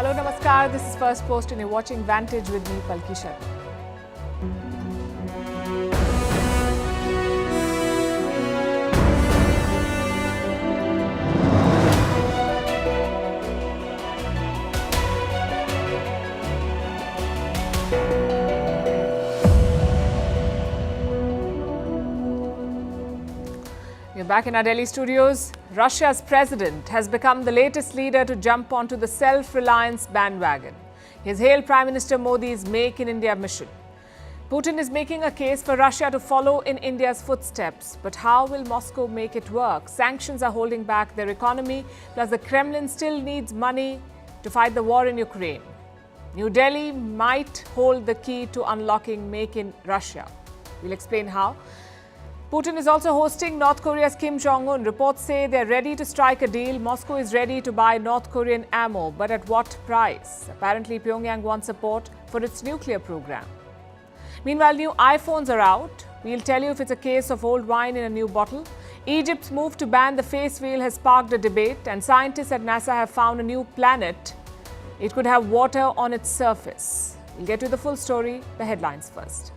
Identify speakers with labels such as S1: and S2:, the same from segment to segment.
S1: Hello, Namaskar. This is Firstpost and you're watching Vantage with me, Palki Sharma. We're back in our Delhi studios. Russia's president has become the latest leader to jump onto the self-reliance bandwagon. He has hailed Prime Minister Modi's Make in India mission. Putin is making a case for Russia to follow in India's footsteps. But how will Moscow make it work? Sanctions are holding back their economy, plus the Kremlin still needs money to fight the war in Ukraine. New Delhi might hold the key to unlocking Make in Russia. We'll explain how. Putin is also hosting North Korea's Kim Jong-un. Reports say they're ready to strike a deal. Moscow is ready to buy North Korean ammo, but at what price? Apparently, Pyongyang wants support for its nuclear program. Meanwhile, new iPhones are out. We'll tell you if it's a case of old wine in a new bottle. Egypt's move to ban the face veil has sparked a debate, and scientists at NASA have found a new planet. It could have water on its surface. We'll get to the full story. The headlines first.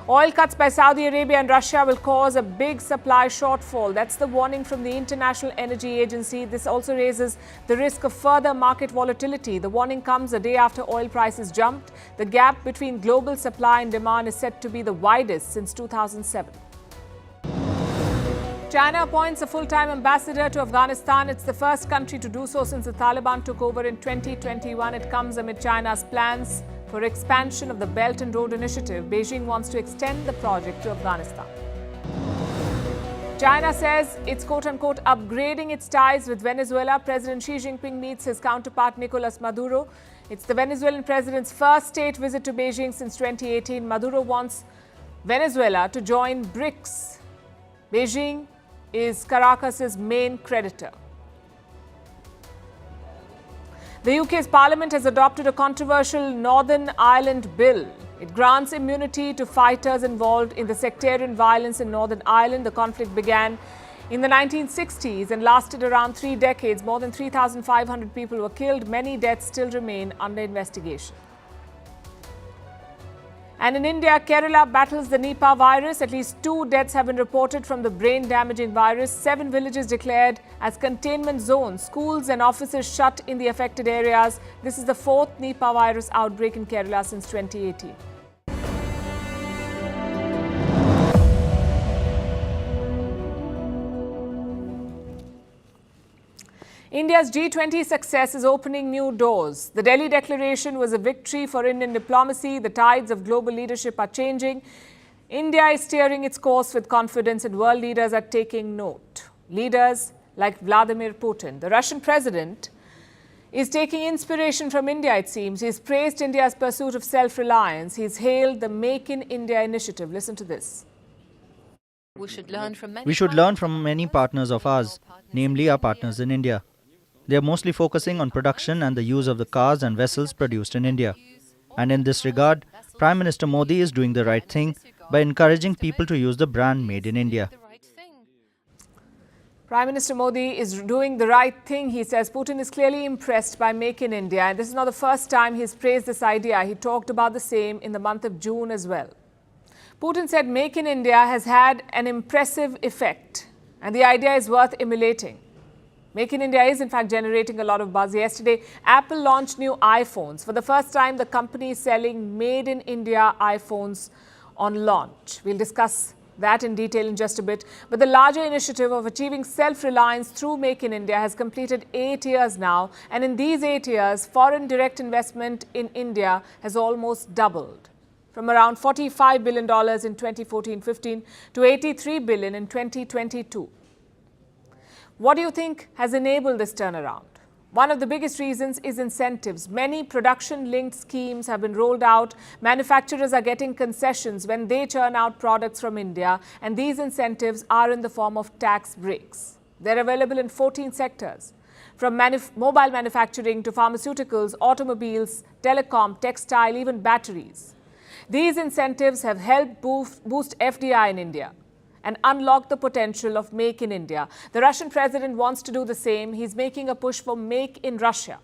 S1: Oil cuts by Saudi Arabia and Russia will cause a big supply shortfall. That's the warning from the International Energy Agency. This also raises the risk of further market volatility. The warning comes a day after oil prices jumped. The gap between global supply and demand is said to be the widest since 2007. China appoints a full-time ambassador to Afghanistan. It's the first country to do so since the Taliban took over in 2021. It comes amid China's plans for expansion of the Belt and Road Initiative. Beijing wants to extend the project to Afghanistan. China says it's quote-unquote upgrading its ties with Venezuela. President Xi Jinping meets his counterpart Nicolas Maduro. It's the Venezuelan president's first state visit to Beijing since 2018. Maduro wants Venezuela to join BRICS. Beijing is Caracas's main creditor. The UK's Parliament has adopted a controversial Northern Ireland bill. It grants immunity to fighters involved in the sectarian violence in Northern Ireland. The conflict began in the 1960s and lasted around 3 decades. More than 3,500 people were killed. Many deaths still remain under investigation. And in India, Kerala battles the Nipah virus. At least 2 deaths have been reported from the brain-damaging virus. 7 villages declared as containment zones. Schools and offices shut in the affected areas. This is the 4th Nipah virus outbreak in Kerala since 2018. India's G20 success is opening new doors. The Delhi Declaration was a victory for Indian diplomacy. The tides of global leadership are changing. India is steering its course with confidence and world leaders are taking note. Leaders like Vladimir Putin. The Russian president is taking inspiration from India, it seems. He's praised India's pursuit of self-reliance. He's hailed the Make in India initiative. Listen to this.
S2: We should learn from many partners of ours, namely our partners in India. They are mostly focusing on production and the use of the cars and vessels produced in India. And in this regard, Prime Minister Modi is doing the right thing by encouraging people to use the brand made in India.
S1: Prime Minister Modi is doing the right thing, he says. Putin is clearly impressed by Make in India. And this is not the first time he's praised this idea. He talked about the same in the month of June as well. Putin said Make in India has had an impressive effect. And the idea is worth emulating. Make in India is in fact generating a lot of buzz. Yesterday, Apple launched new iPhones. For the first time, the company is selling made in India iPhones on launch. We'll discuss that in detail in just a bit. But the larger initiative of achieving self-reliance through Make in India has completed 8 years now. And in these 8 years, foreign direct investment in India has almost doubled. From around $45 billion in 2014-15 to $83 billion in 2022. What do you think has enabled this turnaround? One of the biggest reasons is incentives. Many production-linked schemes have been rolled out. Manufacturers are getting concessions when they churn out products from India, and these incentives are in the form of tax breaks. They're available in 14 sectors, from mobile manufacturing to pharmaceuticals, automobiles, telecom, textile, even batteries. These incentives have helped boost FDI in India. and unlock the potential of Make in India. The Russian president wants to do the same. He's making a push for Make in Russia.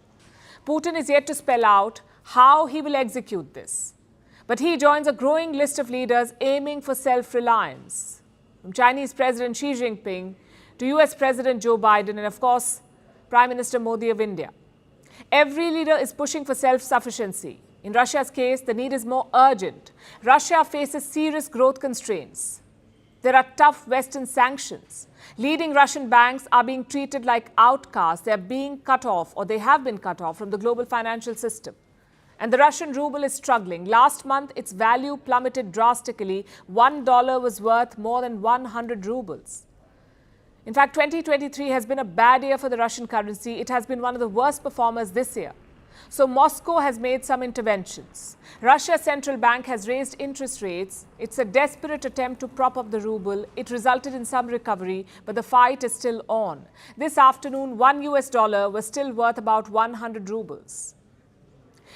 S1: Putin is yet to spell out how he will execute this. But he joins a growing list of leaders aiming for self-reliance, from Chinese President Xi Jinping to US President Joe Biden and, of course, Prime Minister Modi of India. Every leader is pushing for self-sufficiency. In Russia's case, the need is more urgent. Russia faces serious growth constraints. There are tough Western sanctions. Leading Russian banks are being treated like outcasts. They are being cut off, or they have been cut off from the global financial system. And the Russian ruble is struggling. Last month, its value plummeted drastically. $1 was worth more than 100 rubles. In fact, 2023 has been a bad year for the Russian currency. It has been one of the worst performers this year. So Moscow has made some interventions. Russia's central bank has raised interest rates. It's a desperate attempt to prop up the ruble. It resulted in some recovery, but the fight is still on. This afternoon, $1 was still worth about 100 rubles.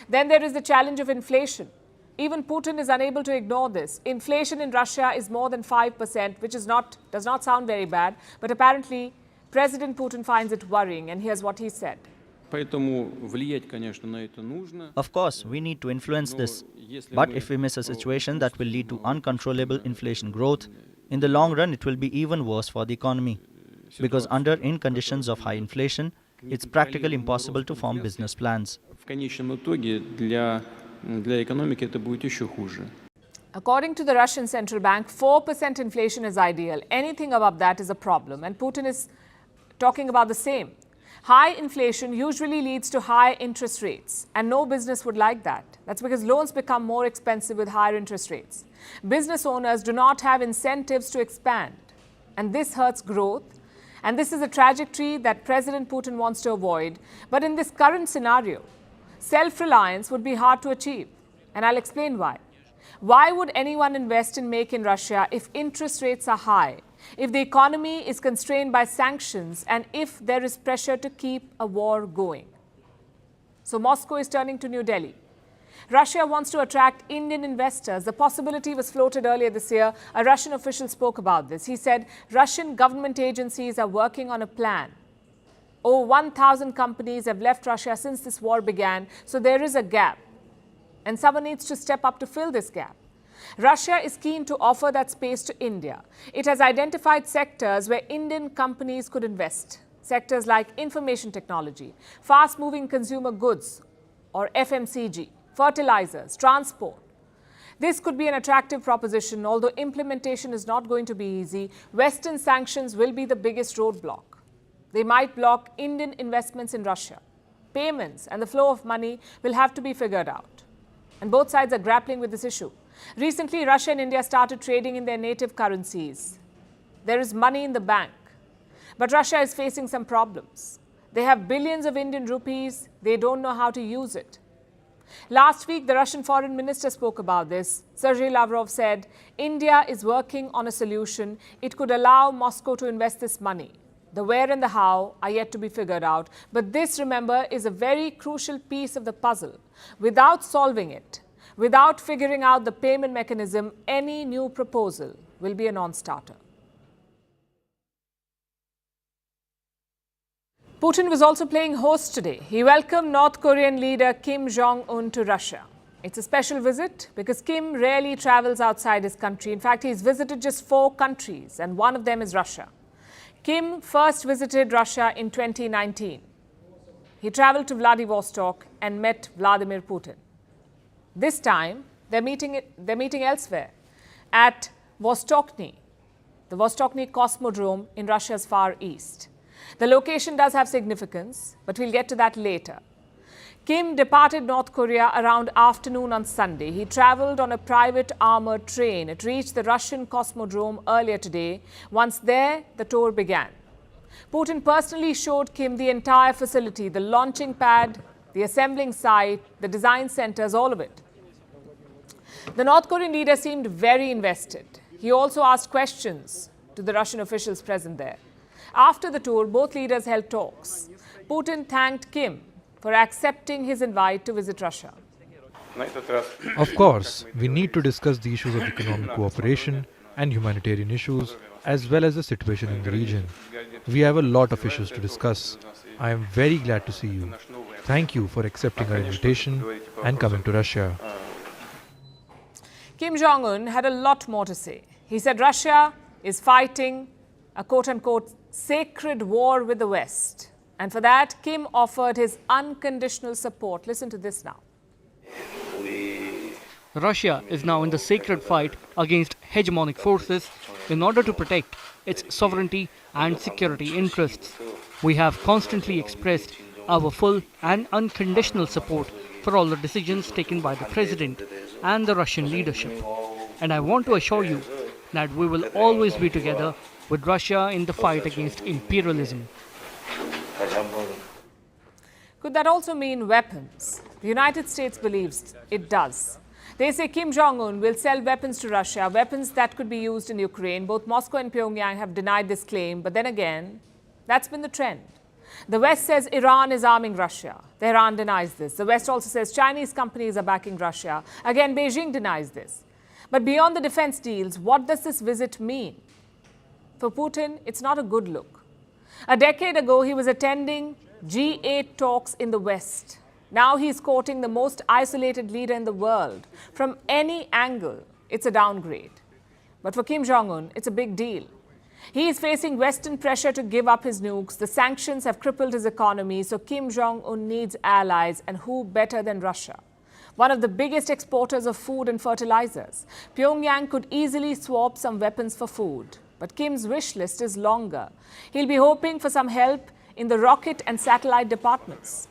S1: Then there is the challenge of inflation. Even Putin is unable to ignore this. Inflation in Russia is more than 5%, which does not sound very bad, but apparently President Putin finds it worrying, and here's what he said.
S2: Of course, we need to influence this. But if we miss a situation that will lead to uncontrollable inflation growth, in the long run it will be even worse for the economy. Because in conditions of high inflation, it's practically impossible to form business plans.
S1: According to the Russian central bank, 4% inflation is ideal. Anything above that is a problem. And Putin is talking about the same. High inflation usually leads to high interest rates, and no business would like that. That's because loans become more expensive with higher interest rates. Business owners do not have incentives to expand, and this hurts growth. And this is a trajectory that President Putin wants to avoid. But in this current scenario, self-reliance would be hard to achieve. And I'll explain why. Why would anyone invest in Make in Russia if interest rates are high, if the economy is constrained by sanctions, and if there is pressure to keep a war going? So Moscow is turning to New Delhi. Russia wants to attract Indian investors. The possibility was floated earlier this year. A Russian official spoke about this. He said Russian government agencies are working on a plan. Over 1,000 companies have left Russia since this war began, so there is a gap. And someone needs to step up to fill this gap. Russia is keen to offer that space to India. It has identified sectors where Indian companies could invest. Sectors like information technology, fast-moving consumer goods or FMCG, fertilizers, transport. This could be an attractive proposition, although implementation is not going to be easy. Western sanctions will be the biggest roadblock. They might block Indian investments in Russia. Payments and the flow of money will have to be figured out. And both sides are grappling with this issue. Recently, Russia and India started trading in their native currencies. There is money in the bank. But Russia is facing some problems. They have billions of Indian rupees. They don't know how to use it. Last week, the Russian foreign minister spoke about this. Sergei Lavrov said, India is working on a solution. It could allow Moscow to invest this money. The where and the how are yet to be figured out. But this, remember, is a very crucial piece of the puzzle. Without solving it, without figuring out the payment mechanism, any new proposal will be a non-starter. Putin was also playing host today. He welcomed North Korean leader Kim Jong-un to Russia. It's a special visit because Kim rarely travels outside his country. In fact, he's visited just 4 countries, and one of them is Russia. Kim first visited Russia in 2019. He traveled to Vladivostok and met Vladimir Putin. This time, they're meeting elsewhere, at Vostochny, the Vostochny Cosmodrome in Russia's far east. The location does have significance, but we'll get to that later. Kim departed North Korea around afternoon on Sunday. He traveled on a private armored train. It reached the Russian Cosmodrome earlier today. Once there, the tour began. Putin personally showed Kim the entire facility, the launching pad, the assembling site, the design centers, all of it. The North Korean leader seemed very invested. He also asked questions to the Russian officials present there. After the tour, both leaders held talks. Putin thanked Kim for accepting his invite to visit Russia.
S3: Of course, we need to discuss the issues of economic cooperation and humanitarian issues as well as the situation in the region. We have a lot of issues to discuss. I am very glad to see you. Thank you for accepting our invitation and coming to Russia.
S1: Kim Jong-un had a lot more to say. He said Russia is fighting a quote-unquote sacred war with the West. And for that, Kim offered his unconditional support. Listen to this now.
S4: Russia is now in the sacred fight against hegemonic forces in order to protect its sovereignty and security interests. We have constantly expressed our full and unconditional support for all the decisions taken by the President and the Russian leadership. And I want to assure you that we will always be together with Russia in the fight against imperialism.
S1: Could that also mean weapons? The United States believes it does. They say Kim Jong-un will sell weapons to Russia, weapons that could be used in Ukraine. Both Moscow and Pyongyang have denied this claim, but then again, that's been the trend. The West says Iran is arming Russia. Tehran denies this. The West also says Chinese companies are backing Russia. Again, Beijing denies this. But beyond the defense deals, what does this visit mean? For Putin, it's not a good look. A decade ago, he was attending G8 talks in the West. Now he's courting the most isolated leader in the world. From any angle, it's a downgrade. But for Kim Jong-un, it's a big deal. He is facing Western pressure to give up his nukes. The sanctions have crippled his economy, so Kim Jong-un needs allies, and who better than Russia? One of the biggest exporters of food and fertilizers. Pyongyang could easily swap some weapons for food. But Kim's wish list is longer. He'll be hoping for some help in the rocket and satellite departments.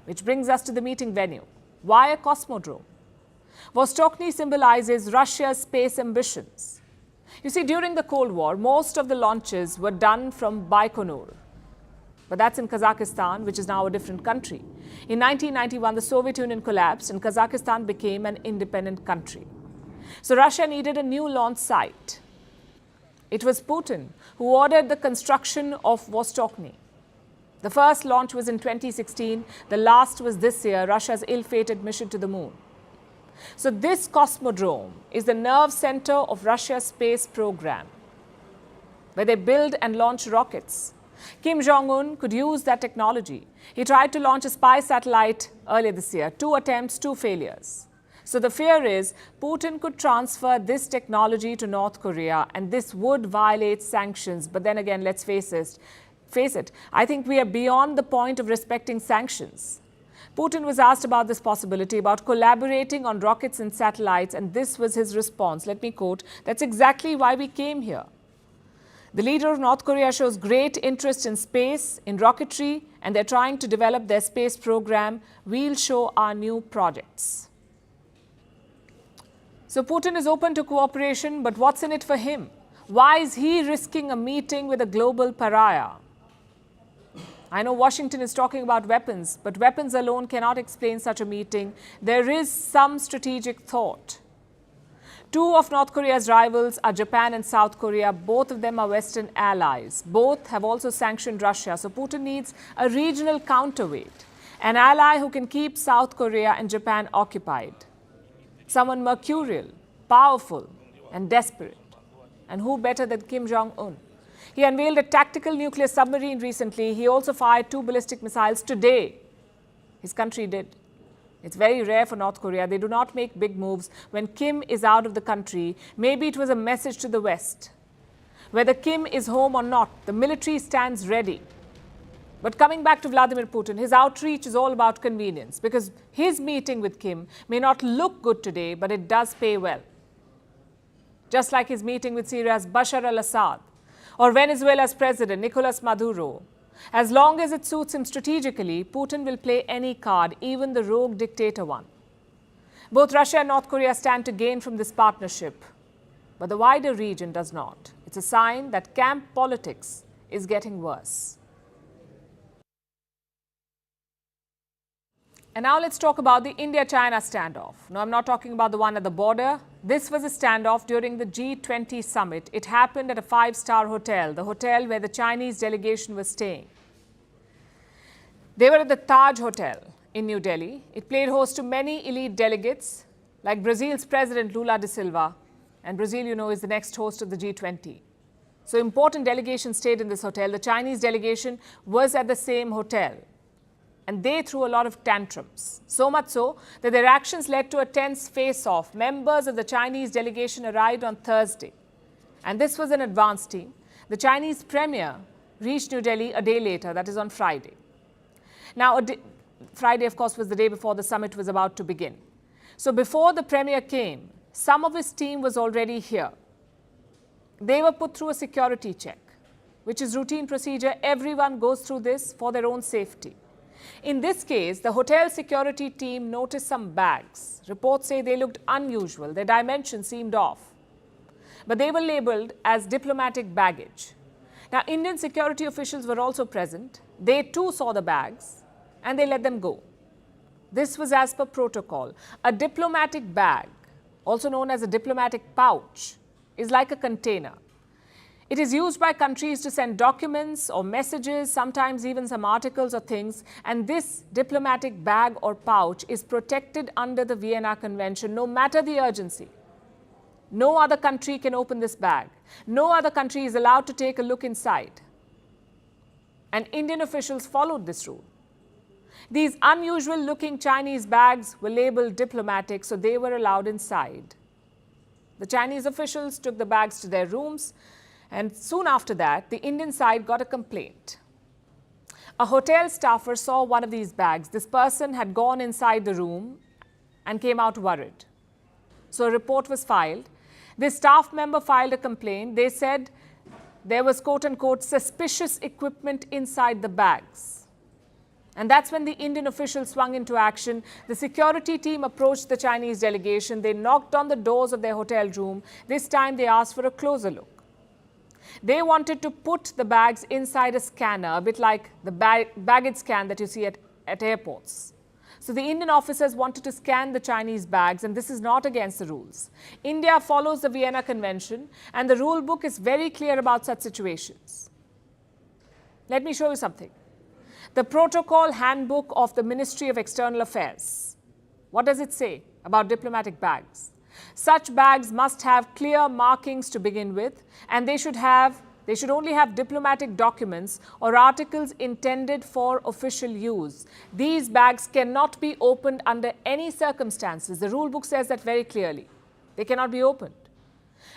S1: Which brings us to the meeting venue. Why a cosmodrome? Vostochny symbolizes Russia's space ambitions. You see, during the Cold War, most of the launches were done from Baikonur. But that's in Kazakhstan, which is now a different country. In 1991, the Soviet Union collapsed and Kazakhstan became an independent country. So Russia needed a new launch site. It was Putin who ordered the construction of Vostochny. The first launch was in 2016. The last was this year, Russia's ill-fated mission to the moon. So this cosmodrome is the nerve center of Russia's space program, where they build and launch rockets. Kim Jong-un could use that technology. He tried to launch a spy satellite earlier this year. 2 attempts, 2 failures. So the fear is Putin could transfer this technology to North Korea, and this would violate sanctions. But then again, let's face it, I think we are beyond the point of respecting sanctions. Putin was asked about this possibility, about collaborating on rockets and satellites, and this was his response. Let me quote, "That's exactly why we came here. The leader of North Korea shows great interest in space, in rocketry, and they're trying to develop their space program. We'll show our new projects." So Putin is open to cooperation, but what's in it for him? Why is he risking a meeting with a global pariah? I know Washington is talking about weapons, but weapons alone cannot explain such a meeting. There is some strategic thought. 2 of North Korea's rivals are Japan and South Korea. Both of them are Western allies. Both have also sanctioned Russia. So Putin needs a regional counterweight, an ally who can keep South Korea and Japan occupied. Someone mercurial, powerful, and desperate. And who better than Kim Jong-un? He unveiled a tactical nuclear submarine recently. He also fired 2 ballistic missiles today. His country did. It's very rare for North Korea. They do not make big moves when Kim is out of the country. Maybe it was a message to the West. Whether Kim is home or not, the military stands ready. But coming back to Vladimir Putin, his outreach is all about convenience, because his meeting with Kim may not look good today, but it does pay well. Just like his meeting with Syria's Bashar al-Assad or Venezuela's President Nicolas Maduro. As long as it suits him strategically, Putin will play any card, even the rogue dictator one. Both Russia and North Korea stand to gain from this partnership, but the wider region does not. It's a sign that camp politics is getting worse. And now let's talk about the India-China standoff. No, I'm not talking about the one at the border. This was a standoff during the G20 summit. It happened at a 5-star hotel, the hotel where the Chinese delegation was staying. They were at the Taj Hotel in New Delhi. It played host to many elite delegates, like Brazil's President Lula da Silva. And Brazil, you know, is the next host of the G20. So important delegations stayed in this hotel. The Chinese delegation was at the same hotel. And they threw a lot of tantrums. So much so that their actions led to a tense face-off. Members of the Chinese delegation arrived on Thursday. And this was an advance team. The Chinese premier reached New Delhi a day later, that is on Friday. Now, Friday, of course, was the day before the summit was about to begin. So before the premier came, some of his team was already here. They were put through a security check, which is routine procedure. Everyone goes through this for their own safety. In this case, the hotel security team noticed some bags. Reports say they looked unusual. Their dimensions seemed off. But they were labeled as diplomatic baggage. Now, Indian security officials were also present. They too saw the bags and they let them go. This was as per protocol. A diplomatic bag, also known as a diplomatic pouch, is like a container. It is used by countries to send documents or messages, sometimes even some articles or things, and this diplomatic bag or pouch is protected under the Vienna Convention, no matter the urgency. No other country can open this bag. No other country is allowed to take a look inside. And Indian officials followed this rule. These unusual-looking Chinese bags were labeled diplomatic, so they were allowed inside. The Chinese officials took the bags to their rooms, and soon after that, the Indian side got a complaint. A hotel staffer saw one of these bags. This person had gone inside the room and came out worried. So a report was filed. This staff member filed a complaint. They said there was, quote-unquote, suspicious equipment inside the bags. And that's when the Indian officials swung into action. The security team approached the Chinese delegation. They knocked on the doors of their hotel room. This time they asked for a closer look. They wanted to put the bags inside a scanner, a bit like the baggage scan that you see at airports. So the Indian officers wanted to scan the Chinese bags, and this is not against the rules. India follows the Vienna Convention, and the rule book is very clear about such situations. Let me show you something. The Protocol Handbook of the Ministry of External Affairs. What does it say about diplomatic bags? Such bags must have clear markings to begin with, and they should only have diplomatic documents or articles intended for official use. These bags cannot be opened under any circumstances. The rule book says that very clearly. They cannot be opened.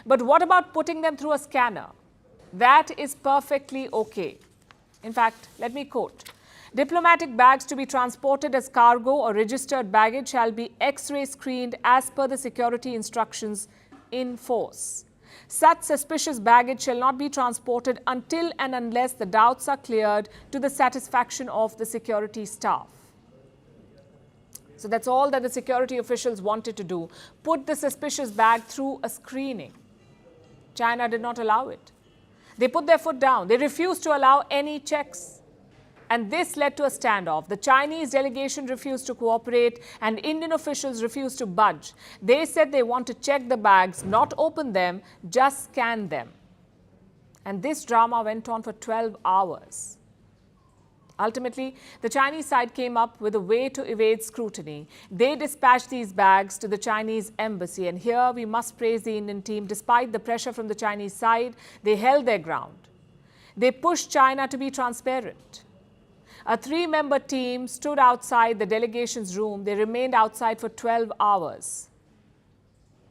S1: But what about putting them through a scanner? That is perfectly okay. In fact, let me quote. Diplomatic bags to be transported as cargo or registered baggage shall be X-ray screened as per the security instructions in force. Such suspicious baggage shall not be transported until and unless the doubts are cleared to the satisfaction of the security staff. So that's all that the security officials wanted to do. Put the suspicious bag through a screening. China did not allow it. They put their foot down. They refused to allow any checks. And this led to a standoff. The Chinese delegation refused to cooperate and Indian officials refused to budge. They said they want to check the bags, not open them, just scan them. And this drama went on for 12 hours. Ultimately, the Chinese side came up with a way to evade scrutiny. They dispatched these bags to the Chinese embassy. And here we must praise the Indian team. Despite the pressure from the Chinese side, they held their ground. They pushed China to be transparent. A 3-member team stood outside the delegation's room. They remained outside for 12 hours.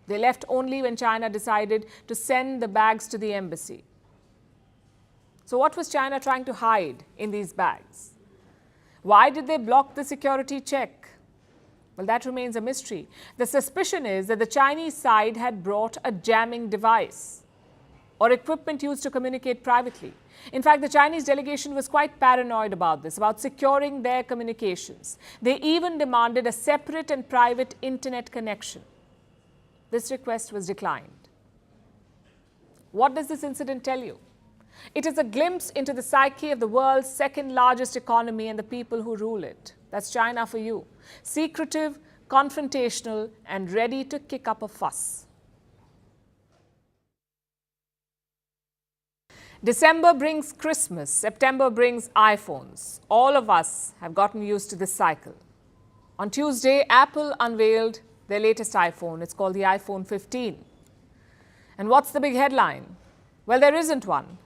S1: They left only when China decided to send the bags to the embassy. So what was China trying to hide in these bags? Why did they block the security check? Well, that remains a mystery. The suspicion is that the Chinese side had brought a jamming device or equipment used to communicate privately. In fact, the Chinese delegation was quite paranoid about this, about securing their communications. They even demanded a separate and private internet connection. This request was declined. What does this incident tell you? It is a glimpse into the psyche of the world's second largest economy and the people who rule it. That's China for you. Secretive, confrontational, and ready to kick up a fuss. December brings Christmas, September brings iPhones. All of us have gotten used to this cycle. On Tuesday, Apple unveiled their latest iPhone. It's called the iPhone 15. And what's the big headline? Well, there isn't one.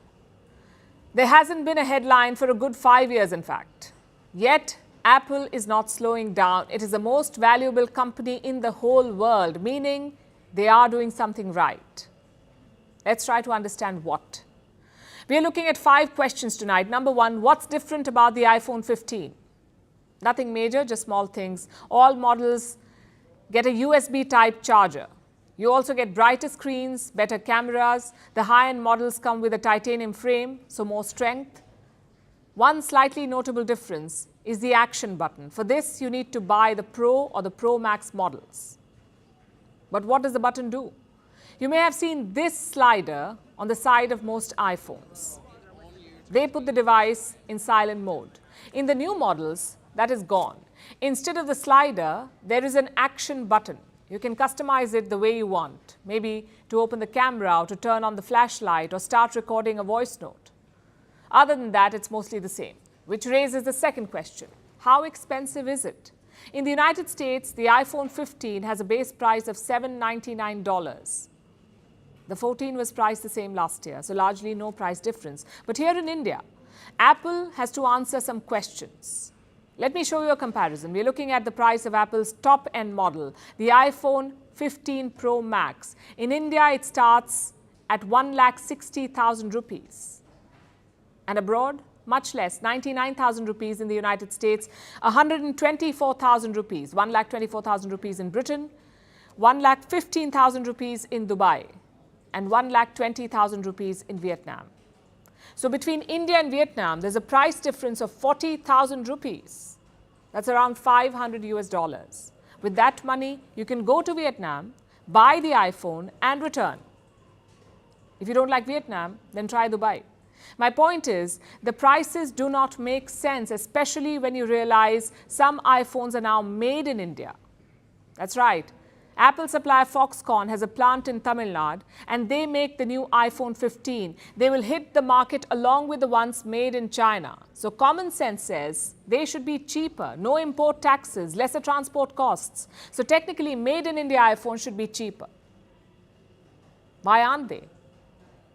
S1: There hasn't been a headline for a good 5 years, in fact. Yet, Apple is not slowing down. It is the most valuable company in the whole world, meaning they are doing something right. Let's try to understand what. We are looking at 5 questions tonight. Number 1, what's different about the iPhone 15? Nothing major, just small things. All models get a USB-type charger. You also get brighter screens, better cameras. The high-end models come with a titanium frame, so more strength. One slightly notable difference is the action button. For this, you need to buy the Pro or the Pro Max models. But what does the button do? You may have seen this slider on the side of most iPhones. They put the device in silent mode. In the new models, that is gone. Instead of the slider, there is an action button. You can customize it the way you want, maybe to open the camera or to turn on the flashlight or start recording a voice note. Other than that, it's mostly the same, which raises the second question. How expensive is it? In the United States, the iPhone 15 has a base price of $799. The 14 was priced the same last year, so largely no price difference. But here in India, Apple has to answer some questions. Let me show you a comparison. We're looking at the price of Apple's top-end model, the iPhone 15 Pro Max. In India, it starts at 1,60,000 rupees. And abroad, much less, 99,000 rupees in the United States, 124,000 rupees, 1,24,000 rupees in Britain, 1,15,000 rupees in Dubai, and 1,20,000 rupees in Vietnam. So between India and Vietnam, there's a price difference of 40,000 rupees. That's around $500 US. With that money, you can go to Vietnam, buy the iPhone and return. If you don't like Vietnam, then try Dubai. My point is, the prices do not make sense, especially when you realize some iPhones are now made in India. That's right. Apple supplier Foxconn has a plant in Tamil Nadu and they make the new iPhone 15. They will hit the market along with the ones made in China. So common sense says they should be cheaper, no import taxes, lesser transport costs. So technically made in India iPhones should be cheaper. Why aren't they?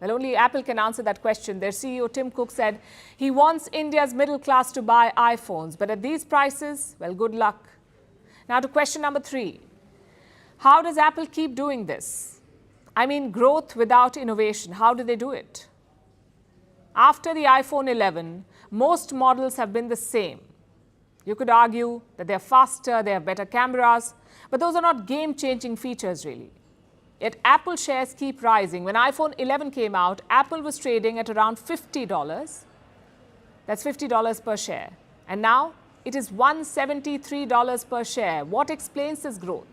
S1: Well, only Apple can answer that question. Their CEO Tim Cook said he wants India's middle class to buy iPhones, but at these prices, well, good luck. Now to question number 3. How does Apple keep doing this? I mean, growth without innovation. How do they do it? After the iPhone 11, most models have been the same. You could argue that they're faster, they have better cameras, but those are not game-changing features, really. Yet Apple shares keep rising. When iPhone 11 came out, Apple was trading at around $50. That's $50 per share. And now it is $173 per share. What explains this growth?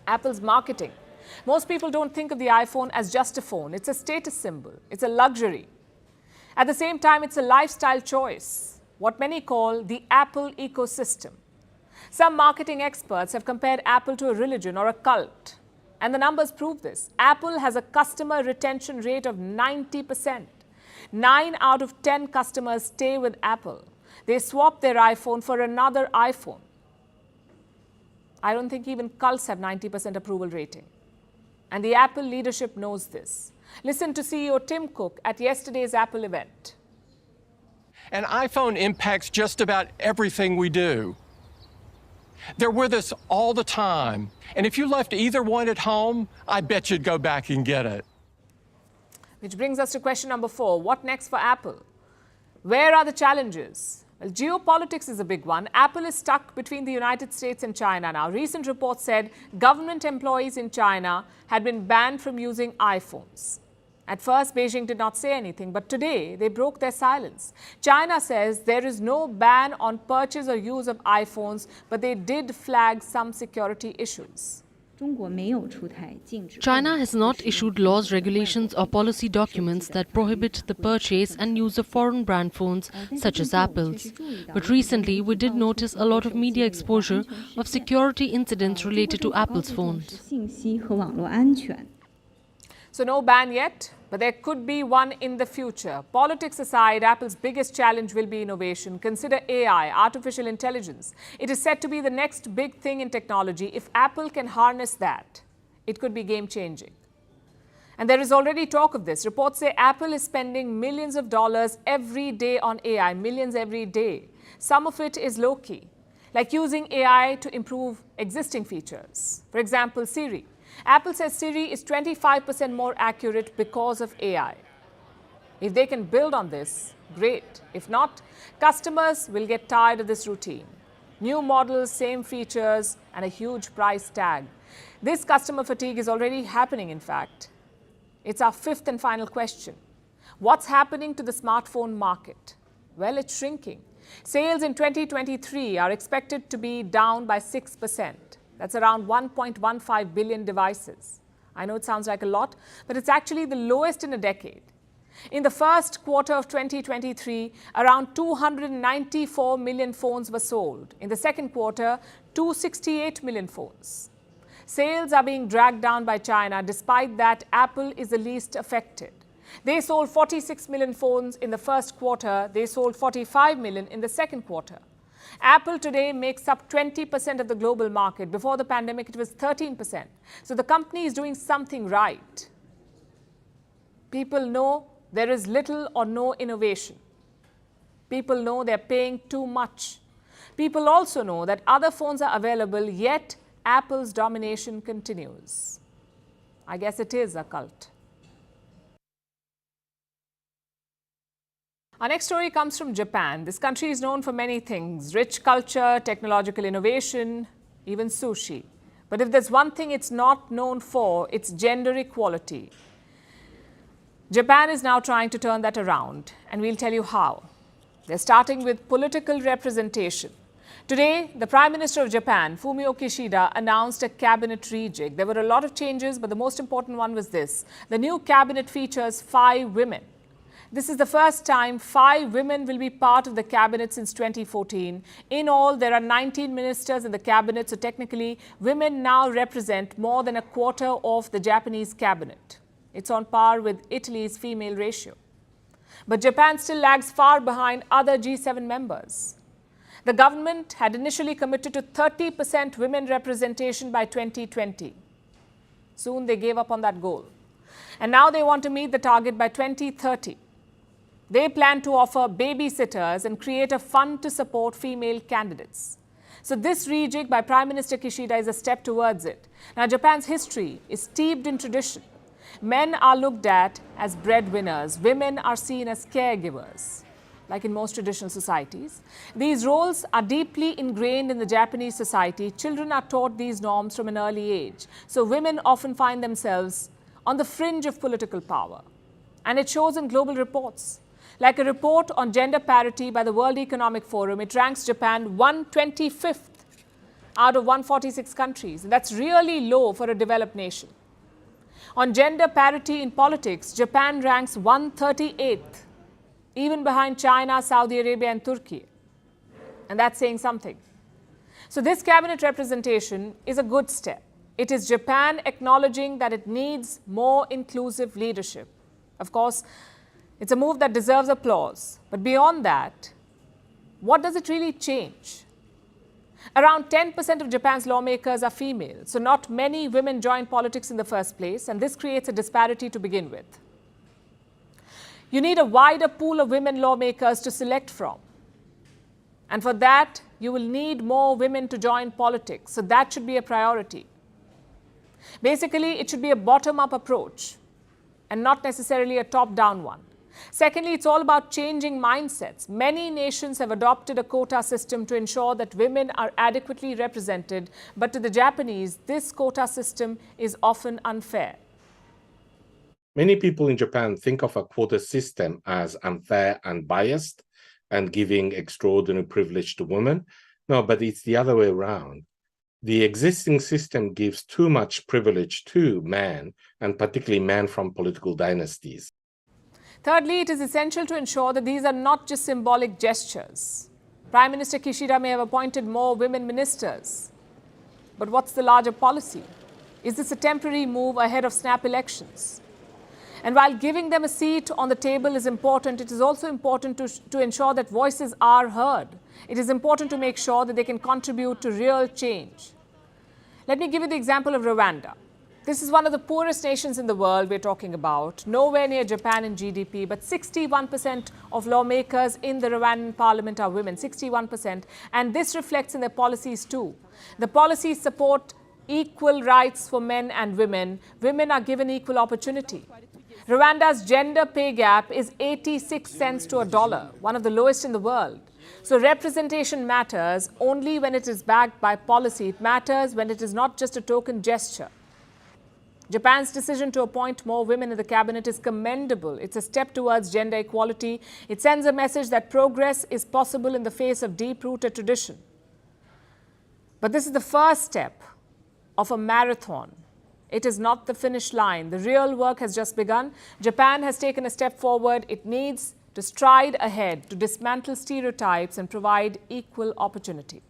S1: Apple's marketing. Most people don't think of the iPhone as just a phone. It's a status symbol. It's a luxury. At the same time, it's a lifestyle choice, what many call the Apple ecosystem. Some marketing experts have compared Apple to a religion or a cult. And the numbers prove this. Apple has a customer retention rate of 90%. 9 out of 10 customers stay with Apple. They swap their iPhone for another iPhone. I don't think even cults have 90% approval rating. And the Apple leadership knows this. Listen to CEO Tim Cook at yesterday's Apple event.
S5: An iPhone impacts just about everything we do. They're with us all the time. And if you left either one at home, I bet you'd go back and get it.
S1: Which brings us to question number 4. What next for Apple? Where are the challenges? Well, geopolitics is a big one. Apple is stuck between the United States and China now. Recent reports said government employees in China had been banned from using iPhones. At first, Beijing did not say anything, but today they broke their silence. China says there is no ban on purchase or use of iPhones, but they did flag some security issues.
S6: China has not issued laws, regulations or policy documents that prohibit the purchase and use of foreign brand phones such as Apple's. But recently we did notice a lot of media exposure of security incidents related to Apple's phones.
S1: So no ban yet, but there could be one in the future. Politics aside, Apple's biggest challenge will be innovation. Consider AI, artificial intelligence. It is said to be the next big thing in technology. If Apple can harness that, it could be game-changing. And there is already talk of this. Reports say Apple is spending millions of dollars every day on AI, millions every day. Some of it is low-key, like using AI to improve existing features. For example, Siri. Apple says Siri is 25% more accurate because of AI. If they can build on this, great. If not, customers will get tired of this routine. New models, same features, and a huge price tag. This customer fatigue is already happening, in fact. It's our fifth and final question. What's happening to the smartphone market? Well, it's shrinking. Sales in 2023 are expected to be down by 6%. That's around 1.15 billion devices. I know it sounds like a lot, but it's actually the lowest in a decade. In the first quarter of 2023, around 294 million phones were sold. In the second quarter, 268 million phones. Sales are being dragged down by China. Despite that, Apple is the least affected. They sold 46 million phones in the first quarter. They sold 45 million in the second quarter. Apple today makes up 20% of the global market. Before the pandemic, it was 13%. So the company is doing something right. People know there is little or no innovation. People know they're paying too much. People also know that other phones are available, yet Apple's domination continues. I guess it is a cult. Our next story comes from Japan. This country is known for many things: rich culture, technological innovation, even sushi. But if there's one thing it's not known for, it's gender equality. Japan is now trying to turn that around, and we'll tell you how. They're starting with political representation. Today, the Prime Minister of Japan, Fumio Kishida, announced a cabinet rejig. There were a lot of changes, but the most important one was this. The new cabinet features 5 women. This is the first time 5 women will be part of the cabinet since 2014. In all, there are 19 ministers in the cabinet, so technically, women now represent more than a quarter of the Japanese cabinet. It's on par with Italy's female ratio. But Japan still lags far behind other G7 members. The government had initially committed to 30% women representation by 2020. Soon they gave up on that goal. And now they want to meet the target by 2030. They plan to offer babysitters and create a fund to support female candidates. So this rejig by Prime Minister Kishida is a step towards it. Now, Japan's history is steeped in tradition. Men are looked at as breadwinners. Women are seen as caregivers. Like in most traditional societies. These roles are deeply ingrained in the Japanese society. Children are taught these norms from an early age. So women often find themselves on the fringe of political power. And it shows in global reports. Like a report on gender parity by the World Economic Forum, it ranks Japan 125th out of 146 countries. And that's really low for a developed nation. On gender parity in politics, Japan ranks 138th. Even behind China, Saudi Arabia, and Turkey. And that's saying something. So this cabinet representation is a good step. It is Japan acknowledging that it needs more inclusive leadership. Of course, it's a move that deserves applause. But beyond that, what does it really change? Around 10% of Japan's lawmakers are female, so not many women join politics in the first place, and this creates a disparity to begin with. You need a wider pool of women lawmakers to select from. And for that, you will need more women to join politics. So that should be a priority. Basically, it should be a bottom-up approach and not necessarily a top-down one. Secondly, it's all about changing mindsets. Many nations have adopted a quota system to ensure that women are adequately represented. But to the Japanese, this quota system is often unfair.
S7: Many people in Japan think of a quota system as unfair and biased and giving extraordinary privilege to women. No, but it's the other way around. The existing system gives too much privilege to men, and particularly men from political dynasties.
S1: Thirdly, it is essential to ensure that these are not just symbolic gestures. Prime Minister Kishida may have appointed more women ministers. But what's the larger policy? Is this a temporary move ahead of snap elections? And while giving them a seat on the table is important, it is also important to ensure that voices are heard. It is important to make sure that they can contribute to real change. Let me give you the example of Rwanda. This is one of the poorest nations in the world we're talking about, nowhere near Japan in GDP, but 61% of lawmakers in the Rwandan parliament are women, 61%, and this reflects in their policies too. The policies support equal rights for men and women. Women are given equal opportunity. Rwanda's gender pay gap is 86 cents to a dollar, one of the lowest in the world. So representation matters only when it is backed by policy. It matters when it is not just a token gesture. Japan's decision to appoint more women in the cabinet is commendable. It's a step towards gender equality. It sends a message that progress is possible in the face of deep-rooted tradition. But this is the first step of a marathon. It is not the finish line. The real work has just begun. Japan has taken a step forward. It needs to stride ahead to dismantle stereotypes and provide equal opportunity.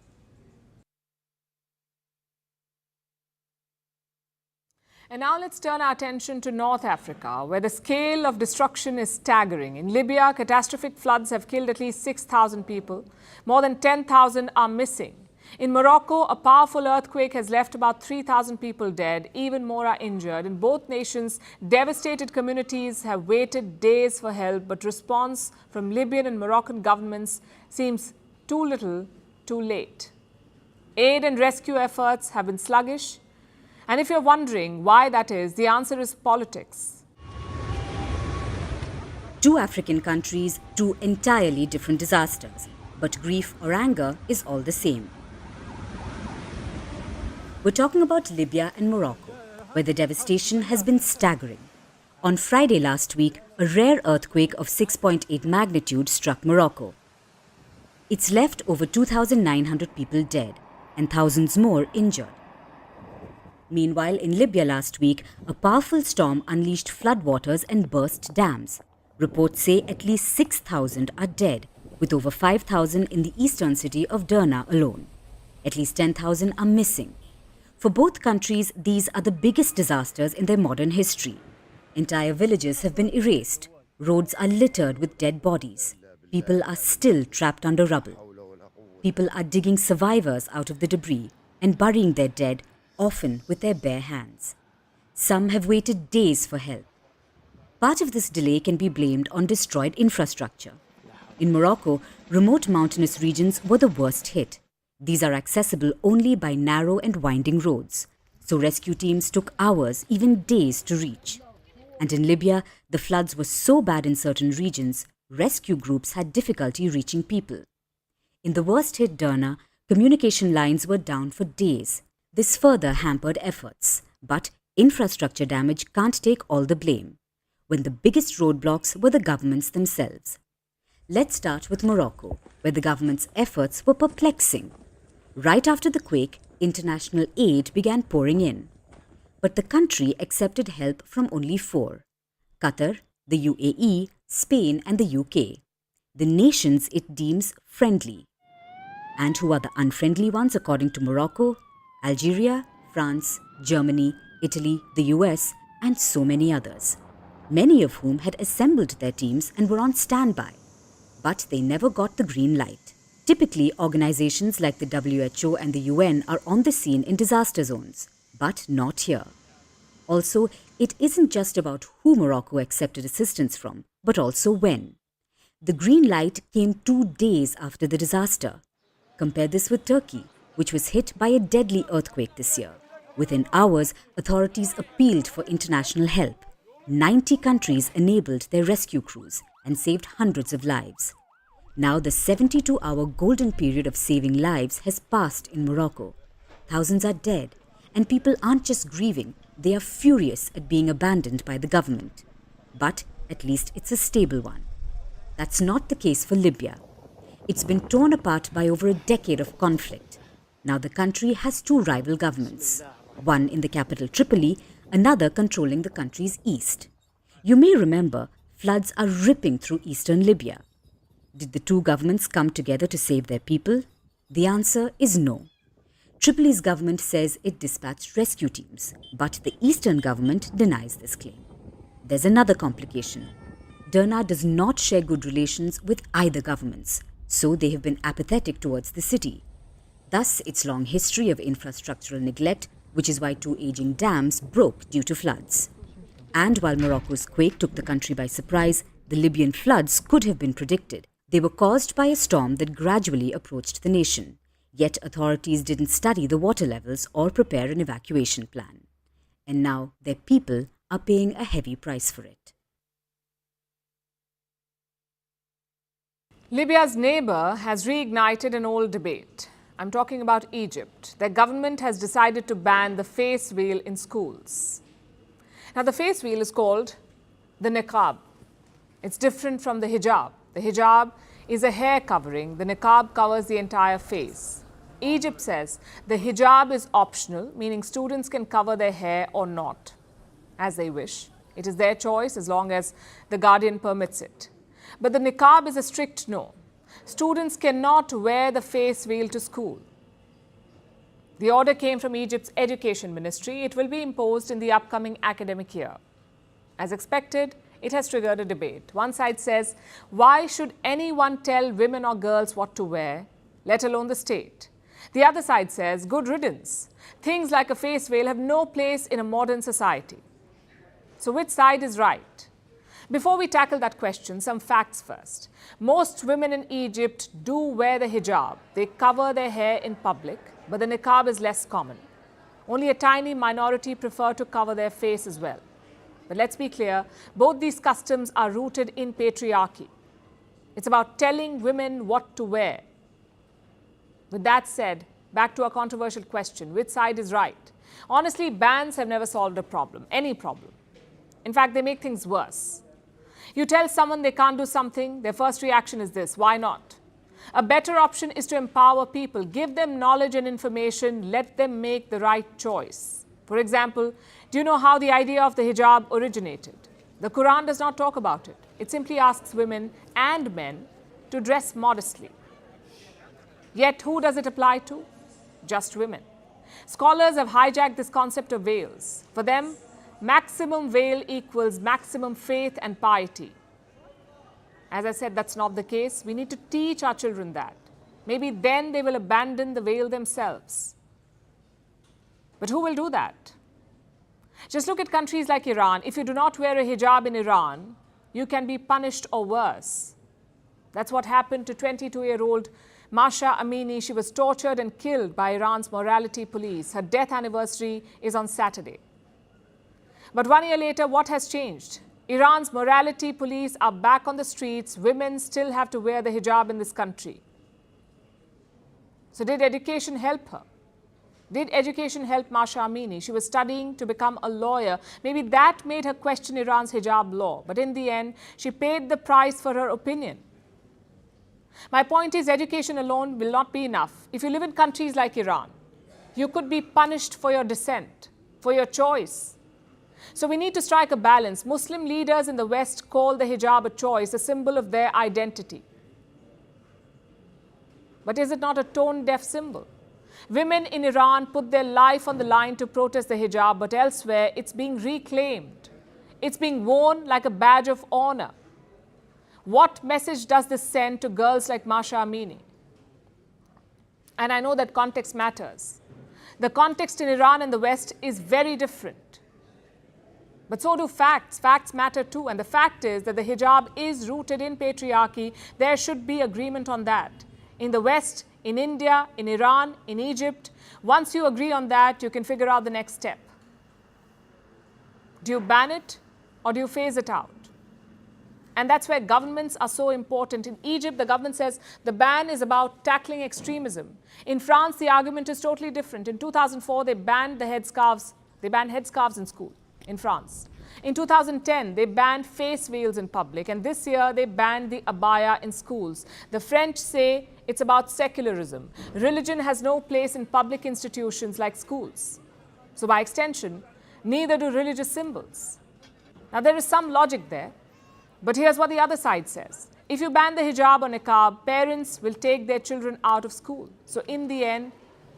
S1: And now let's turn our attention to North Africa, where the scale of destruction is staggering. In Libya, catastrophic floods have killed at least 6,000 people. More than 10,000 are missing. In Morocco, a powerful earthquake has left about 3,000 people dead. Even more are injured. In both nations, devastated communities have waited days for help, but response from Libyan and Moroccan governments seems too little, too late. Aid and rescue efforts have been sluggish. And if you're wondering why that is, the answer is politics.
S8: Two African countries, two entirely different disasters. But grief or anger is all the same. We're talking about Libya and Morocco, where the devastation has been staggering. On Friday last week, a rare earthquake of 6.8 magnitude struck Morocco. It's left over 2,900 people dead and thousands more injured. Meanwhile, in Libya last week, a powerful storm unleashed floodwaters and burst dams. Reports say at least 6,000 are dead, with over 5,000 in the eastern city of Derna alone. At least 10,000 are missing. For both countries, these are the biggest disasters in their modern history. Entire villages have been erased. Roads are littered with dead bodies. People are still trapped under rubble. People are digging survivors out of the debris and burying their dead, often with their bare hands. Some have waited days for help. Part of this delay can be blamed on destroyed infrastructure. In Morocco, remote mountainous regions were the worst hit. These are accessible only by narrow and winding roads, so rescue teams took hours, even days to reach. And in Libya, the floods were so bad in certain regions, rescue groups had difficulty reaching people. In the worst hit Derna, communication lines were down for days. This further hampered efforts, but infrastructure damage can't take all the blame, when the biggest roadblocks were the governments themselves. Let's start with Morocco, where the government's efforts were perplexing. Right after the quake, international aid began pouring in. But the country accepted help from only four: Qatar, the UAE, Spain and the UK, the nations it deems friendly. And who are the unfriendly ones according to Morocco? Algeria, France, Germany, Italy, the US, and so many others, many of whom had assembled their teams and were on standby. But they never got the green light. Typically, organizations like the WHO and the UN are on the scene in disaster zones, but not here. Also, it isn't just about who Morocco accepted assistance from, but also when. The green light came 2 days after the disaster. Compare this with Turkey, which was hit by a deadly earthquake this year. Within hours, authorities appealed for international help. 90 countries enabled their rescue crews and saved hundreds of lives. Now the 72-hour golden period of saving lives has passed in Morocco. Thousands are dead, and people aren't just grieving, they are furious at being abandoned by the government. But at least it's a stable one. That's not the case for Libya. It's been torn apart by over a decade of conflict. Now the country has 2 rival governments, one in the capital Tripoli, another controlling the country's east. You may remember, floods are ripping through eastern Libya. Did the 2 governments come together to save their people? The answer is no. Tripoli's government says it dispatched rescue teams, but the eastern government denies this claim. There's another complication. Derna does not share good relations with either governments, so they have been apathetic towards the city. Thus, its long history of infrastructural neglect which is why 2 aging dams broke due to floods. And while Morocco's quake took the country by surprise, the Libyan floods could have been predicted. They were caused by a storm that gradually approached the nation. Yet authorities didn't study the water levels or prepare an evacuation plan. And now their people are paying a heavy price for it.
S1: Libya's neighbour has reignited an old debate. I'm talking about Egypt. Their government has decided to ban the face veil in schools. Now, the face veil is called the niqab. It's different from the hijab. The hijab is a hair covering. The niqab covers the entire face. Egypt says the hijab is optional, meaning students can cover their hair or not, as they wish. It is their choice as long as the guardian permits it. But the niqab is a strict no. Students cannot wear the face veil to school. The order came from Egypt's Education Ministry. It will be imposed in the upcoming academic year. As expected, it has triggered a debate. One side says, why should anyone tell women or girls what to wear, let alone the state? The other side says, good riddance. Things like a face veil have no place in a modern society. So which side is right? Before we tackle that question, some facts first. Most women in Egypt do wear the hijab. They cover their hair in public, but the niqab is less common. Only a tiny minority prefer to cover their face as well. But let's be clear, both these customs are rooted in patriarchy. It's about telling women what to wear. With that said, back to our controversial question, which side is right? Honestly, bans have never solved a problem, any problem. In fact, they make things worse. You tell someone they can't do something, their first reaction is this: why not? A better option is to empower people, give them knowledge and information, let them make the right choice. For example, do you know how the idea of the hijab originated? The Quran does not talk about it. It simply asks women and men to dress modestly. Yet who does it apply to? Just women. Scholars have hijacked this concept of veils. For them, maximum veil equals maximum faith and piety. As I said, that's not the case. We need to teach our children that. Maybe then they will abandon the veil themselves. But who will do that? Just look at countries like Iran. If you do not wear a hijab in Iran, you can be punished or worse. That's what happened to 22-year-old Masha Amini. She was tortured and killed by Iran's morality police. Her death anniversary is on Saturday. But 1 year later, what has changed? Iran's morality police are back on the streets. Women still have to wear the hijab in this country. So did education help her? Did education help Masha Amini? She was studying to become a lawyer. Maybe that made her question Iran's hijab law. But in the end, she paid the price for her opinion. My point is, education alone will not be enough. If you live in countries like Iran, you could be punished for your dissent, for your choice. So we need to strike a balance. Muslim leaders in the West call the hijab a choice, a symbol of their identity. But is it not a tone-deaf symbol? Women in Iran put their life on the line to protest the hijab, but elsewhere it's being reclaimed. It's being worn like a badge of honor. What message does this send to girls like Masha Amini? And I know that context matters. The context in Iran and the West is very different. But so do facts. Facts matter too. And the fact is that the hijab is rooted in patriarchy. There should be agreement on that. In the West, in India, in Iran, in Egypt, once you agree on that, you can figure out the next step. Do you ban it or do you phase it out? And that's where governments are so important. In Egypt, the government says the ban is about tackling extremism. In France, the argument is totally different. In 2004, they banned the headscarves. They banned headscarves in school in France. In 2010, they banned face veils in public. And this year, they banned the abaya in schools. The French say it's about secularism. Religion has no place in public institutions like schools. So by extension, neither do religious symbols. Now, there is some logic there. But here's what the other side says. If you ban the hijab or niqab, parents will take their children out of school. So in the end,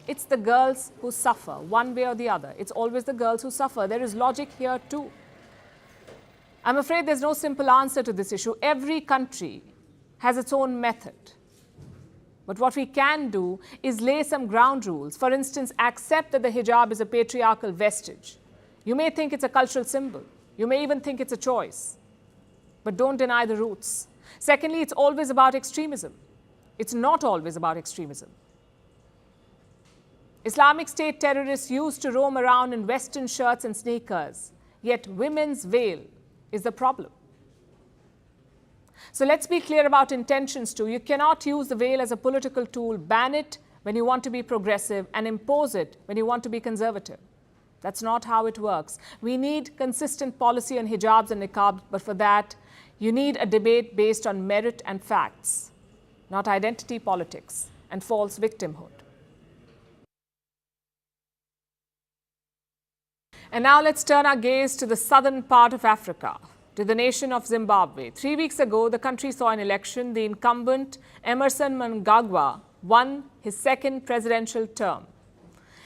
S1: it's the girls who suffer, one way or the other. It's always the girls who suffer. There is logic here too. I'm afraid there's no simple answer to this issue. Every country has its own method. But what we can do is lay some ground rules. For instance, accept that the hijab is a patriarchal vestige. You may think it's a cultural symbol. You may even think it's a choice. But don't deny the roots. Secondly, it's always about extremism. It's not always about extremism. Islamic State terrorists used to roam around in Western shirts and sneakers, yet women's veil is the problem. So let's be clear about intentions too. You cannot use the veil as a political tool, ban it when you want to be progressive, and impose it when you want to be conservative. That's not how it works. We need consistent policy on hijabs and niqabs, but for that, you need a debate based on merit and facts, not identity politics and false victimhood. And now let's turn our gaze to the southern part of Africa, to the nation of Zimbabwe. 3 weeks ago, the country saw an election. The incumbent, Emmerson Mnangagwa, won his second presidential term.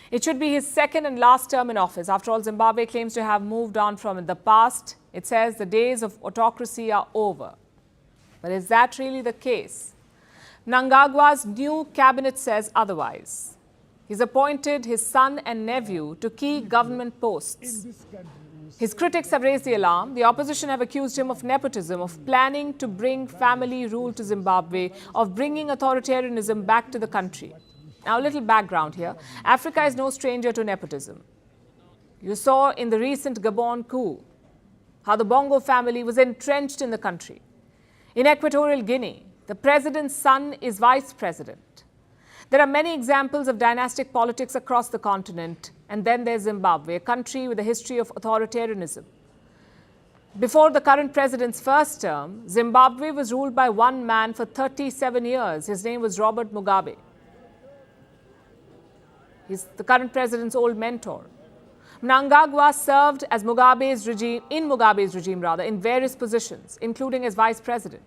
S1: It should be his second and last term in office. After all, Zimbabwe claims to have moved on from the past. It says the days of autocracy are over. But is that really the case? Mnangagwa's new cabinet says otherwise. He's appointed his son and nephew to key government posts. His critics have raised the alarm. The opposition have accused him of nepotism, of planning to bring family rule to Zimbabwe, of bringing authoritarianism back to the country. Now, a little background here. Africa is no stranger to nepotism. You saw in the recent Gabon coup how the Bongo family was entrenched in the country. In Equatorial Guinea, the president's son is vice president. There are many examples of dynastic politics across the continent. And then there's Zimbabwe, a country with a history of authoritarianism. Before the current president's first term, Zimbabwe was ruled by one man for 37 years. His name was Robert Mugabe. He's the current president's old mentor. Mnangagwa served as in Mugabe's regime, in various positions, including as vice president.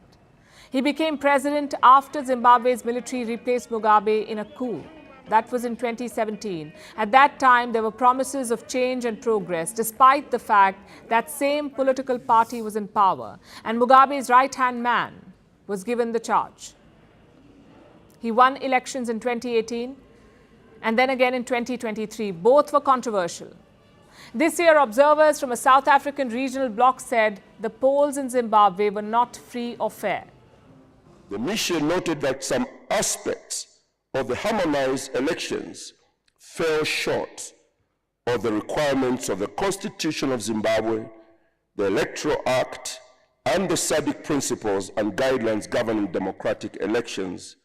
S1: He became president after Zimbabwe's military replaced Mugabe in a coup. That was in 2017. At that time, there were promises of change and progress, despite the fact that same political party was in power, and Mugabe's right-hand man was given the charge. He won elections in 2018 and then again in 2023. Both were controversial. This year, observers from a South African regional bloc said the polls in Zimbabwe were not free or fair.
S9: The mission noted that some aspects of the harmonized elections fell short of the requirements of the Constitution of Zimbabwe, the Electoral Act, and the SADC principles and guidelines governing democratic elections.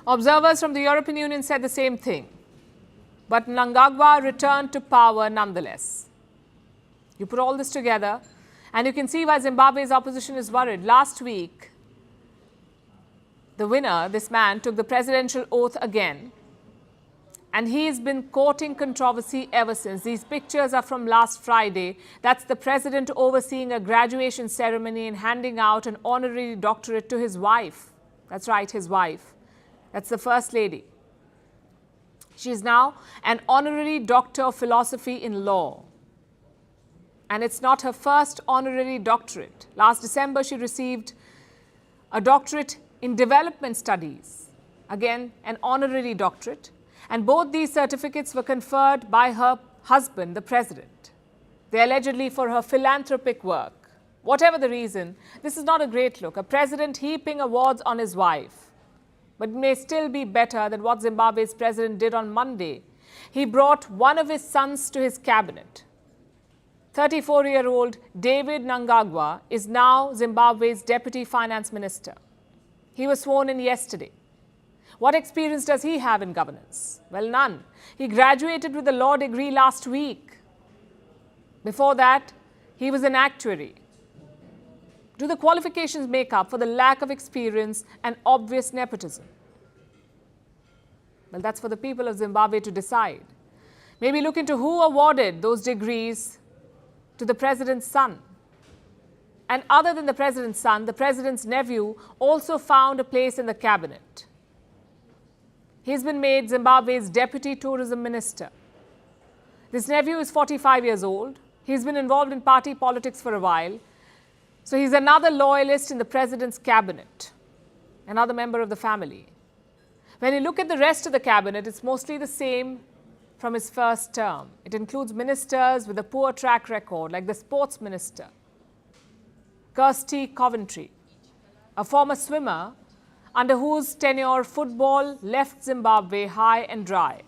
S1: Observers from the European Union said the same thing. But Mnangagwa returned to power nonetheless. You put all this together, and you can see why Zimbabwe's opposition is worried. Last week, the winner, this man, took the presidential oath again. And he's been courting controversy ever since. These pictures are from last Friday. That's the president overseeing a graduation ceremony and handing out an honorary doctorate to his wife. That's right, his wife. That's the First Lady. She's now an honorary doctor of philosophy in law. And it's not her first honorary doctorate. Last December, she received a doctorate in development studies. Again, an honorary doctorate. And both these certificates were conferred by her husband, the president. They're allegedly for her philanthropic work. Whatever the reason, this is not a great look. A president heaping awards on his wife. But it may still be better than what Zimbabwe's president did on Monday. He brought one of his sons to his cabinet. 34-year-old David Mnangagwa is now Zimbabwe's deputy finance minister. He was sworn in yesterday. What experience does he have in governance? Well, none. He graduated with a law degree last week. Before that, he was an actuary. Do the qualifications make up for the lack of experience and obvious nepotism? Well, that's for the people of Zimbabwe to decide. Maybe look into who awarded those degrees to the president's son. And other than the president's son, the president's nephew also found a place in the cabinet. He's been made Zimbabwe's deputy tourism minister. This nephew is 45 years old. He's been involved in party politics for a while. So he's another loyalist in the president's cabinet, another member of the family. When you look at the rest of the cabinet, it's mostly the same from his first term. It includes ministers with a poor track record, like the sports minister, Kirsty Coventry, a former swimmer under whose tenure football left Zimbabwe high and dry.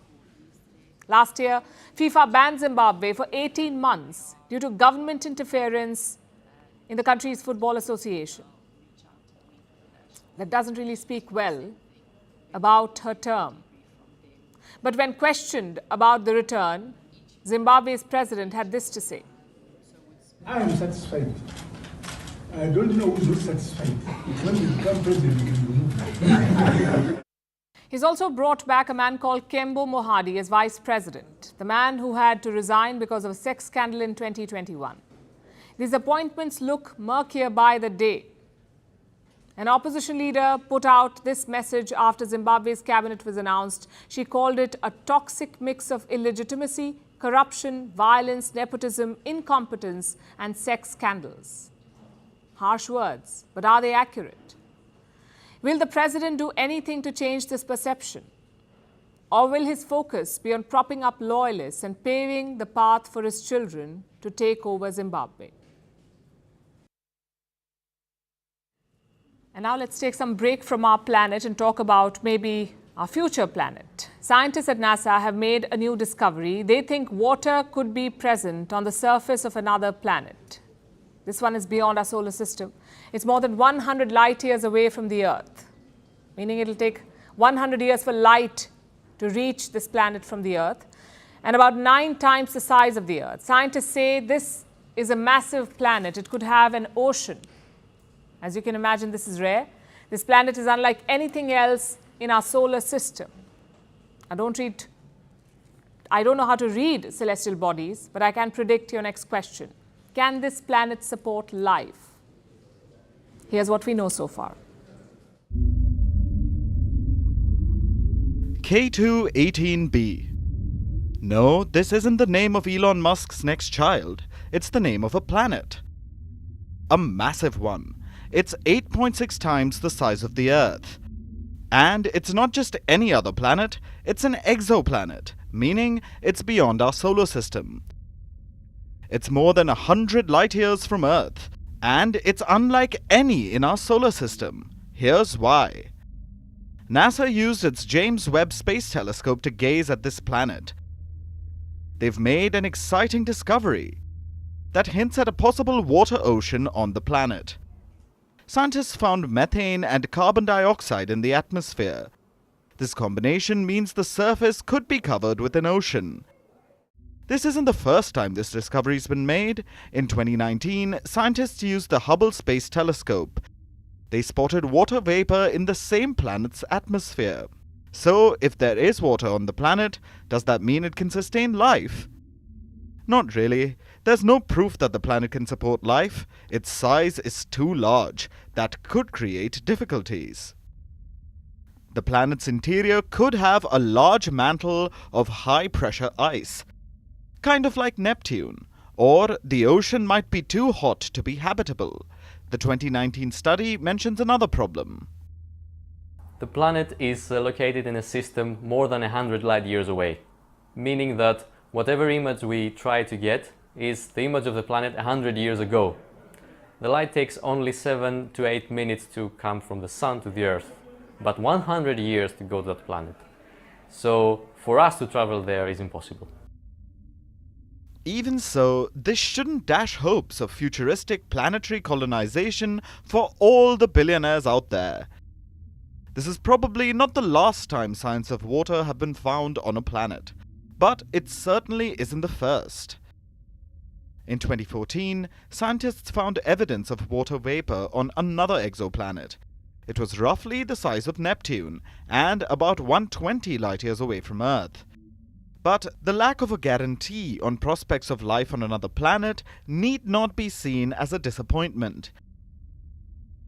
S1: Last year, FIFA banned Zimbabwe for 18 months due to government interference in the country's football association. That doesn't really speak well about her term. But when questioned about the return, Zimbabwe's president had this to say.
S10: I am satisfied. I don't know who's not satisfied. When you become president, you can remove.
S1: He's also brought back a man called Kembo Mohadi as vice president, the man who had to resign because of a sex scandal in 2021. These appointments look murkier by the day. An opposition leader put out this message after Zimbabwe's cabinet was announced. She called it a toxic mix of illegitimacy, corruption, violence, nepotism, incompetence, and sex scandals. Harsh words, but are they accurate? Will the president do anything to change this perception? Or will his focus be on propping up loyalists and paving the path for his children to take over Zimbabwe? And now let's take some break from our planet and talk about maybe our future planet. Scientists at NASA have made a new discovery. They think water could be present on the surface of another planet. This one is beyond our solar system. It's more than 100 light years away from the Earth, meaning it'll take 100 years for light to reach this planet from the Earth, and about 9 times the size of the Earth. Scientists say this is a massive planet. It could have an ocean. As you can imagine, this is rare. This planet is unlike anything else in our solar system. I don't know how to read celestial bodies, but I can predict your next question. Can this planet support life? Here's what we know so far.
S11: K2-18b. No, this isn't the name of Elon Musk's next child. It's the name of a planet. A massive one. It's 8.6 times the size of the Earth. And it's not just any other planet, it's an exoplanet, meaning it's beyond our solar system. It's more than 100 light years from Earth, and it's unlike any in our solar system. Here's why. NASA used its James Webb Space Telescope to gaze at this planet. They've made an exciting discovery that hints at a possible water ocean on the planet. Scientists found methane and carbon dioxide in the atmosphere. This combination means the surface could be covered with an ocean. This isn't the first time this discovery's been made. In 2019, scientists used the Hubble Space Telescope. They spotted water vapor in the same planet's atmosphere. So, if there is water on the planet, does that mean it can sustain life? Not really. There's no proof that the planet can support life. Its size is too large. That could create difficulties. The planet's interior could have a large mantle of high-pressure ice, kind of like Neptune, or the ocean might be too hot to be habitable. The 2019 study mentions another problem.
S12: The planet is located in a system more than 100 light years away, meaning that whatever image we try to get is the image of the planet 100 years ago. The light takes only 7 to 8 minutes to come from the sun to the Earth, but 100 years to go to that planet. So for us to travel there is impossible.
S11: Even so, this shouldn't dash hopes of futuristic planetary colonization for all the billionaires out there. This is probably not the last time signs of water have been found on a planet, but it certainly isn't the first. In 2014, scientists found evidence of water vapor on another exoplanet. It was roughly the size of Neptune and about 120 light-years away from Earth. But the lack of a guarantee on prospects of life on another planet need not be seen as a disappointment.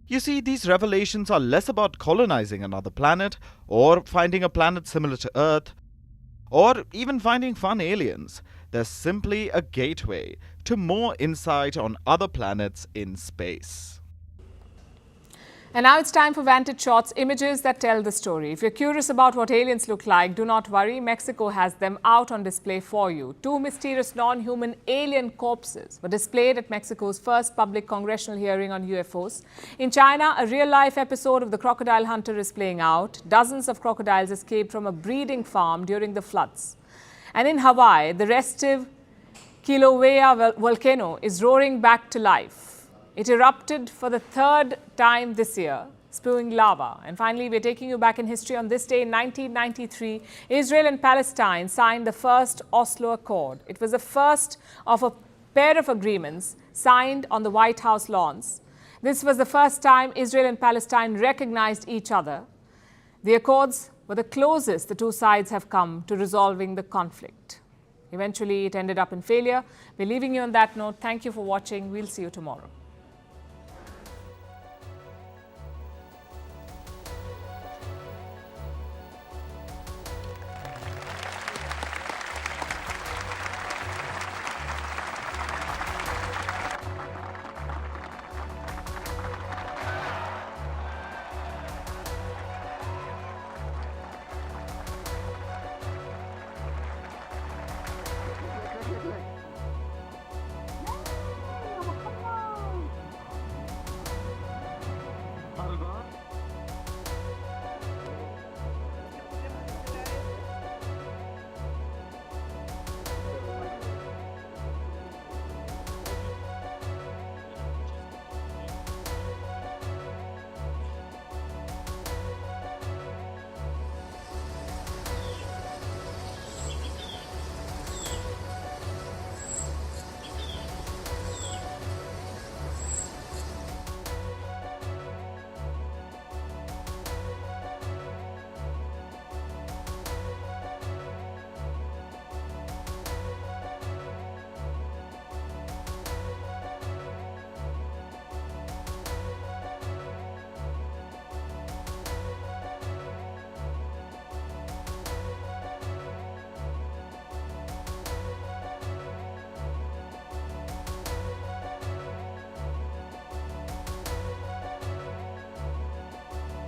S11: You see, these revelations are less about colonizing another planet, or finding a planet similar to Earth, or even finding fun aliens. They're simply a gateway to more insight on other planets in space.
S1: And now it's time for Vantage Shots, images that tell the story. If you're curious about what aliens look like, do not worry. Mexico has them out on display for you. Two mysterious non-human alien corpses were displayed at Mexico's first public congressional hearing on UFOs. In China, a real-life episode of The Crocodile Hunter is playing out. Dozens of crocodiles escaped from a breeding farm during the floods. And in Hawaii, the restive Kilauea volcano is roaring back to life. It erupted for the third time this year, spewing lava. And finally, we're taking you back in history. On this day in 1993, Israel and Palestine signed the first Oslo Accord. It was the first of a pair of agreements signed on the White House lawns. This was the first time Israel and Palestine recognized each other. The accords were the closest the two sides have come to resolving the conflict. Eventually, it ended up in failure. We're leaving you on that note. Thank you for watching. We'll see you tomorrow.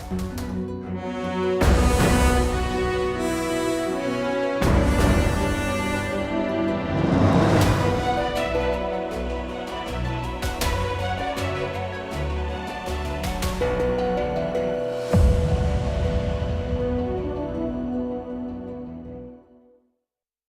S13: Thank you.